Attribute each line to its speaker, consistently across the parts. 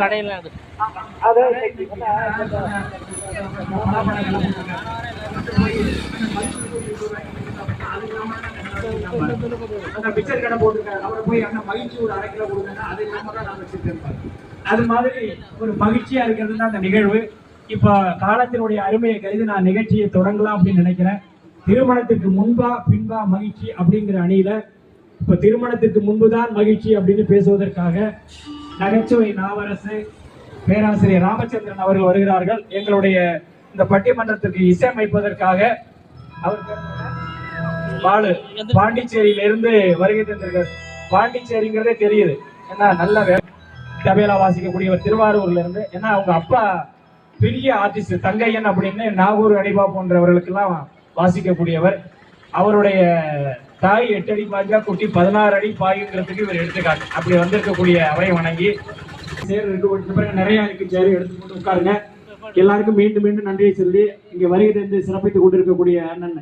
Speaker 1: கடையில்
Speaker 2: பிக்சர் கடை போட்டிருக்காரு, அவரை போய் அந்த மகிழ்ச்சி ஒரு 1/2 கிலோ கொடுங்க, அது இல்லாம தான் நான் வச்சிருக்கேன். அது மாதிரி ஒரு மகிழ்ச்சியா இருக்கிறது தான் அந்த நிகழ்வு. இப்ப காலத்தினுடைய அருமையை கருதி நான் நிகழ்ச்சியை தொடங்கலாம் அப்படின்னு நினைக்கிறேன். திருமணத்திற்கு முன்பா பின்பா மகிழ்ச்சி அப்படிங்கிற அணியில இப்ப திருமணத்திற்கு முன்புதான் மகிழ்ச்சி அப்படின்னு பேசுவதற்காக நகைச்சுவை நாவரசு பேராசிரியர் ராமச்சந்திரன் அவர்கள் வருகிறார்கள். எங்களுடைய இந்த பட்டிமன்றத்திற்கு இசையமைப்பதற்காக அவர் பாலு பாண்டிச்சேரியிலிருந்து வருகை தந்திருக்கார். பாண்டிச்சேரிங்கிறதே தெரியுது, ஏன்னா நல்ல தபேலா வாசிக்கக்கூடியவர் திருவாரூர்ல இருந்து. ஏன்னா அவங்க அப்பா பெரிய ஆர்டிஸ்ட் தங்கையன் அப்படின்னு நாகூர் அடிபா போன்றவர்களுக்கெல்லாம் வாசிக்கக்கூடியவர். அவருடைய தாய் 8 அடி பாய்ஞ்சா குட்டி 16 அடி பாயுங்கிறதுக்கு இவர் எடுத்துக்காட்டு. அப்படி வந்திருக்கக்கூடிய அவரை வணங்கி நிறைய இருக்கு, சேரு எடுத்துக்கொண்டு உட்காருங்க. எல்லாருக்கும் மீண்டும் மீண்டும் நன்றியை சொல்லி இங்க வருகை தந்து சிறப்பித்துக் கொண்டிருக்கக்கூடிய அண்ணன்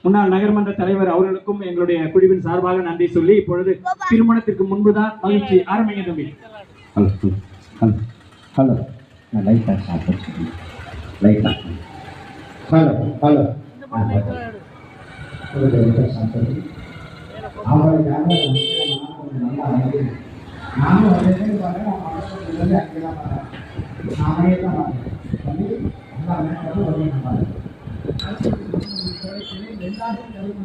Speaker 2: முன்னாள் நகர்மன்ற தலைவர் அவர்களுக்கும் எங்களுடைய குழுவின் சார்பாக நன்றி சொல்லி இப்பொழுது திருமணத்திற்கு முன்புதான் மகிழ்ச்சி ஆரம்பிங்க தம்பி.
Speaker 3: ஹலோ ஹலோ நான் லைட்டா சாப்பிட்டு லைட்டா ஹலோ ஹலோ நானும்